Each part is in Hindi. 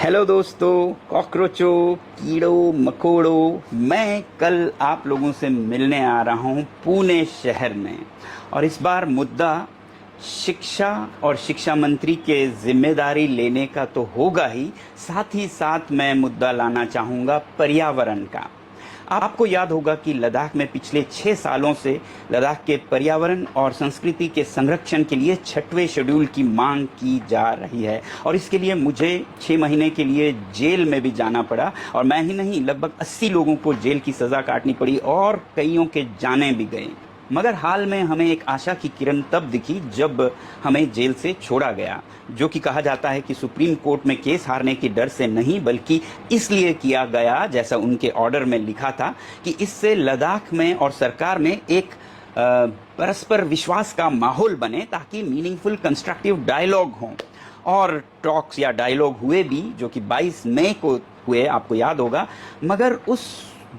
हेलो दोस्तों, कॉकरोचों, कीड़ों मकोड़ों, मैं कल आप लोगों से मिलने आ रहा हूँ पुणे शहर में। और इस बार मुद्दा शिक्षा और शिक्षा मंत्री के जिम्मेदारी लेने का तो होगा ही साथ मैं मुद्दा लाना चाहूँगा पर्यावरण का। आपको याद होगा कि लद्दाख में पिछले 6 सालों से लद्दाख के पर्यावरण और संस्कृति के संरक्षण के लिए 6वें शेड्यूल की मांग की जा रही है। और इसके लिए मुझे 6 महीने के लिए जेल में भी जाना पड़ा, और मैं ही नहीं, लगभग 80 लोगों को जेल की सज़ा काटनी पड़ी और कईयों के जाने भी गए। मगर हाल में हमें एक आशा की किरण तब दिखी जब हमें जेल से छोड़ा गया, जो कि कहा जाता है कि सुप्रीम कोर्ट में केस हारने के डर से नहीं, बल्कि इसलिए किया गया, जैसा उनके ऑर्डर में लिखा था, कि इससे लद्दाख में और सरकार में एक परस्पर विश्वास का माहौल बने, ताकि मीनिंगफुल कंस्ट्रक्टिव डायलॉग हों। और टॉक्स या डायलॉग हुए भी, जो कि 22 मई को हुए, आपको याद होगा। मगर उस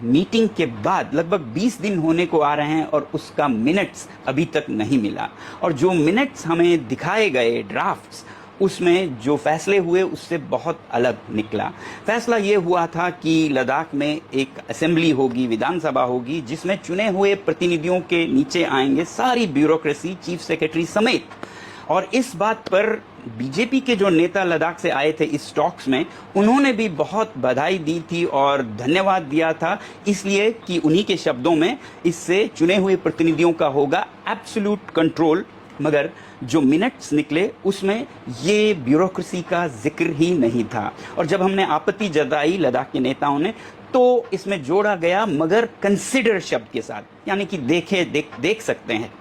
मीटिंग के बाद लगभग 20 दिन होने को आ रहे हैं और उसका मिनट्स अभी तक नहीं मिला। और जो मिनट्स हमें दिखाए गए, ड्राफ्ट्स, उसमें जो फैसले हुए उससे बहुत अलग निकला। फैसला ये हुआ था कि लद्दाख में एक असेंबली होगी, विधानसभा होगी, जिसमें चुने हुए प्रतिनिधियों के नीचे आएंगे सारी ब्यूरोक्रेसी, चीफ सेक्रेटरी समेत। और इस बात पर बीजेपी के जो नेता लद्दाख से आए थे इस टॉक्स में, उन्होंने भी बहुत बधाई दी थी और धन्यवाद दिया था, इसलिए कि उन्हीं के शब्दों में इससे चुने हुए प्रतिनिधियों का होगा एब्सोल्यूट कंट्रोल। मगर जो मिनट्स निकले उसमें ये ब्यूरोक्रेसी का जिक्र ही नहीं था। और जब हमने आपत्ति जताई लद्दाख के नेताओं ने, तो इसमें जोड़ा गया मगर कंसिडर शब्द के साथ, यानी कि देख सकते हैं।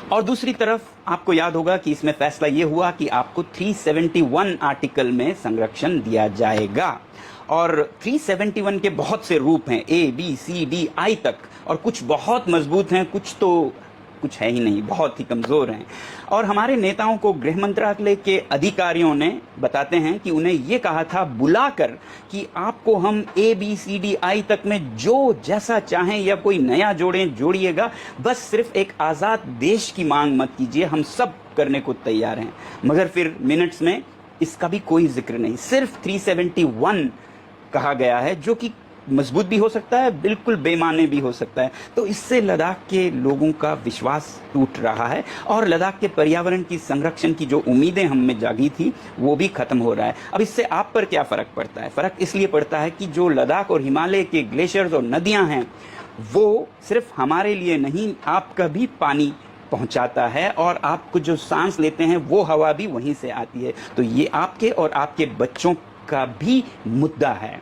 और दूसरी तरफ आपको याद होगा कि इसमें फैसला ये हुआ कि आपको 371 आर्टिकल में संरक्षण दिया जाएगा। और 371 के बहुत से रूप हैं, A, B, C, D, I तक, और कुछ बहुत मजबूत हैं, कुछ है ही नहीं, बहुत ही कमज़ोर हैं। और हमारे नेताओं को गृह मंत्रालय के अधिकारियों ने बताते हैं कि उन्हें ये कहा था बुलाकर कि आपको हम A, B, C, D, I तक में जो जैसा चाहें या कोई नया जोड़िएगा, बस सिर्फ एक आज़ाद देश की मांग मत कीजिए, हम सब करने को तैयार हैं। मगर फिर मिनट्स में इसका भी कोई जिक्र नहीं, सिर्फ 371 कहा गया है, जो कि मजबूत भी हो सकता है, बिल्कुल बेमाने भी हो सकता है। तो इससे लद्दाख के लोगों का विश्वास टूट रहा है और लद्दाख के पर्यावरण की संरक्षण की जो उम्मीदें हम में जागी थी वो भी खत्म हो रहा है। अब इससे आप पर क्या फ़र्क पड़ता है? फ़र्क इसलिए पड़ता है कि जो लद्दाख और हिमालय के ग्लेशियर्स और नदियाँ हैं, वो सिर्फ हमारे लिए नहीं, आपका भी पानी पहुंचाता है, और आपको जो सांस लेते हैं वो हवा भी वहीं से आती है। तो ये आपके और आपके बच्चों का भी मुद्दा है।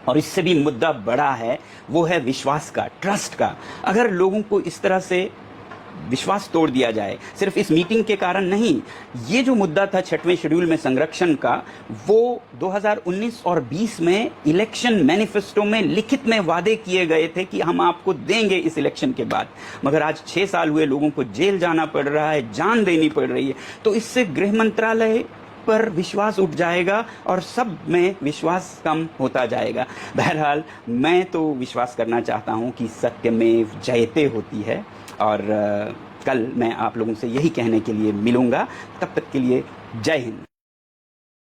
और इससे भी मुद्दा बड़ा है, वो है विश्वास का, ट्रस्ट का। अगर लोगों को इस तरह से विश्वास तोड़ दिया जाए, सिर्फ इस मीटिंग के कारण नहीं, ये जो मुद्दा था 6वें शेड्यूल में संरक्षण का, वो 2019 और 20 में इलेक्शन मैनिफेस्टो में लिखित में वादे किए गए थे कि हम आपको देंगे इस इलेक्शन के बाद। मगर आज 6 साल हुए, लोगों को जेल जाना पड़ रहा है, जान देनी पड़ रही है। तो इससे गृह मंत्रालय पर विश्वास उठ जाएगा और सब में विश्वास कम होता जाएगा। बहरहाल मैं तो विश्वास करना चाहता हूँ कि सत्यमेव जयते होती है, और कल मैं आप लोगों से यही कहने के लिए मिलूँगा। तब तक के लिए जय हिंद।